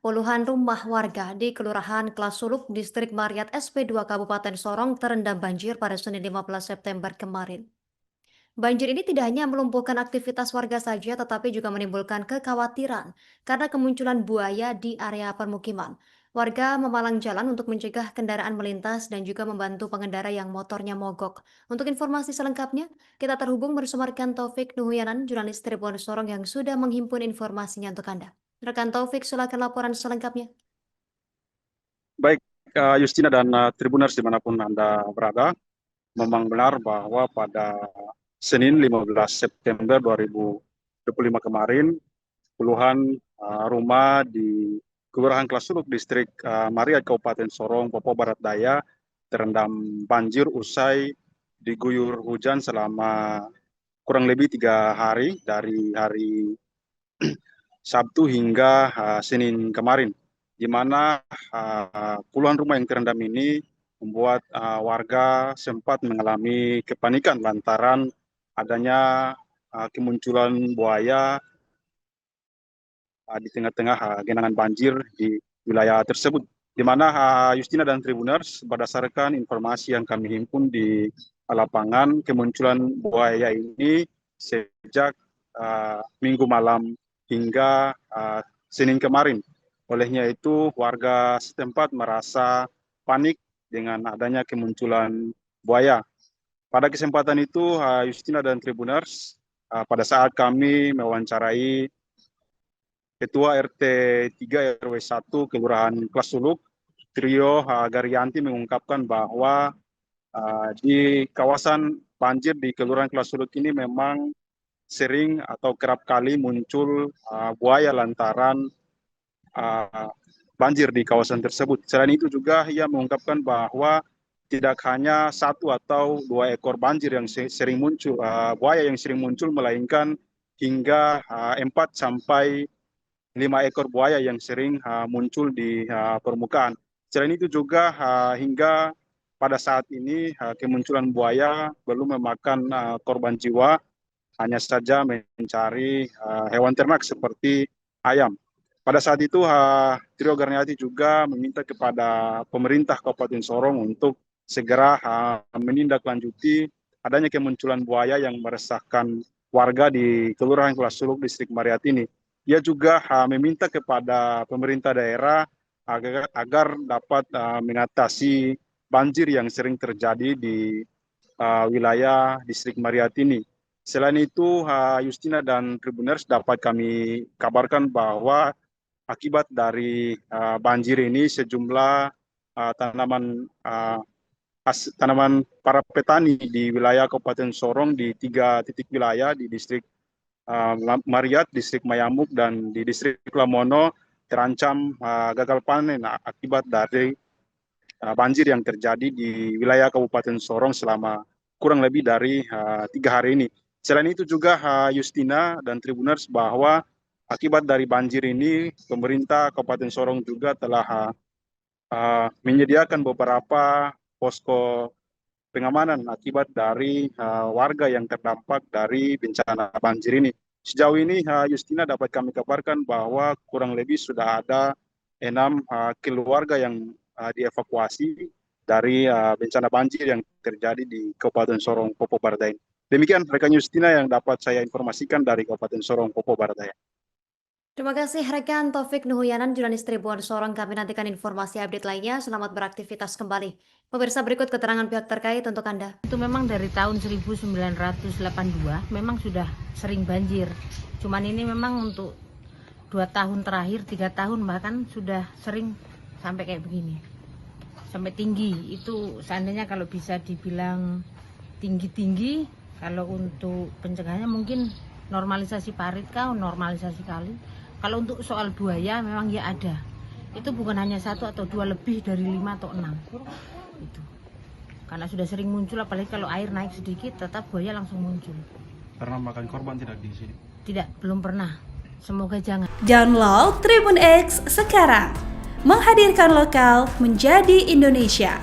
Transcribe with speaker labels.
Speaker 1: Puluhan rumah warga di Kelurahan Klasuluk, Distrik Mariat SP2 Kabupaten Sorong terendam banjir pada Senin 15 September kemarin. Banjir ini tidak hanya melumpuhkan aktivitas warga saja, tetapi juga menimbulkan kekhawatiran karena kemunculan buaya di area permukiman. Warga memalang jalan untuk mencegah kendaraan melintas dan juga membantu pengendara yang motornya mogok. Untuk informasi selengkapnya, kita terhubung bersama rekan Taufik Nuhuyanan, jurnalis Tribun Sorong yang sudah menghimpun informasinya untuk Anda. Rekan Taufik, silakan laporan selengkapnya.
Speaker 2: Baik, Justina dan Tribuners dimanapun Anda berada, memang benar bahwa pada Senin 15 September 2025 kemarin, puluhan rumah di Kelurahan Klasuluk, Distrik Mariat, Kabupaten Sorong, Papua Barat Daya, terendam banjir usai diguyur hujan selama kurang lebih 3 hari, dari hari Sabtu hingga Senin kemarin, di mana puluhan rumah yang terendam ini membuat warga sempat mengalami kepanikan lantaran adanya kemunculan buaya di tengah-tengah genangan banjir di wilayah tersebut. Di mana Justina dan Tribuners, berdasarkan informasi yang kami himpun di lapangan, kemunculan buaya ini sejak Minggu malam hingga Senin kemarin. Olehnya itu warga setempat merasa panik dengan adanya kemunculan buaya. Pada kesempatan itu Justina dan Tribuners, pada saat kami mewawancarai Ketua RT 3 RW 1 Kelurahan Klasuluk, Trio Garyanti, mengungkapkan bahwa di kawasan banjir di Kelurahan Klasuluk ini memang sering atau kerap kali muncul buaya lantaran banjir di kawasan tersebut. Selain itu juga ia mengungkapkan bahwa tidak hanya 1 atau 2 ekor banjir yang sering muncul, buaya yang sering muncul, melainkan hingga 4 sampai 5 ekor buaya yang sering muncul di permukaan. Selain itu juga hingga pada saat ini kemunculan buaya belum memakan korban jiwa, hanya saja mencari hewan ternak seperti ayam. Pada saat itu Trio Garniati juga meminta kepada pemerintah Kabupaten Sorong untuk segera menindaklanjuti adanya kemunculan buaya yang meresahkan warga di Kelurahan Klasuluk, Distrik Mariat ini. Ia juga meminta kepada pemerintah daerah agar dapat mengatasi banjir yang sering terjadi di wilayah Distrik Mariat ini. Selain itu, Justina dan Tribuners, dapat kami kabarkan bahwa akibat dari banjir ini sejumlah tanaman para petani di wilayah Kabupaten Sorong di 3 titik wilayah di Distrik Mariat, Distrik Mayamuk, dan di Distrik Lamono terancam gagal panen akibat dari banjir yang terjadi di wilayah Kabupaten Sorong selama kurang lebih dari 3 hari ini. Selain itu juga Justina dan Tribuners, bahwa akibat dari banjir ini pemerintah Kabupaten Sorong juga telah menyediakan beberapa posko pengamanan akibat dari warga yang terdampak dari bencana banjir ini. Sejauh ini Justina, dapat kami kabarkan bahwa kurang lebih sudah ada 6 keluarga yang dievakuasi dari bencana banjir yang terjadi di Kabupaten Sorong, Papua Barat Daya. Demikian rekan Justina yang dapat saya informasikan dari Kabupaten Sorong, Papua Barat Daya.
Speaker 1: Terima kasih rekan Taufik Nuhuyanan, jurnalis Tribun Sorong. Kami nantikan informasi update lainnya. Selamat beraktivitas kembali. Pemirsa, berikut keterangan pihak terkait untuk Anda.
Speaker 3: Itu memang dari tahun 1982 memang sudah sering banjir. Cuman ini memang untuk 2 tahun terakhir, 3 tahun bahkan sudah sering sampai kayak begini. Sampai tinggi. Itu seandainya kalau bisa dibilang tinggi-tinggi, kalau untuk pencegahannya mungkin normalisasi parit normalisasi kali. Kalau untuk soal buaya memang ya ada. Itu bukan hanya 1 atau 2, lebih dari 5 atau 6. Itu. Karena sudah sering muncul, apalagi kalau air naik sedikit tetap buaya langsung muncul.
Speaker 2: Pernah makan korban tidak di sini?
Speaker 3: Tidak, belum pernah. Semoga jangan.
Speaker 4: Download Tribun X sekarang. Menghadirkan lokal menjadi Indonesia.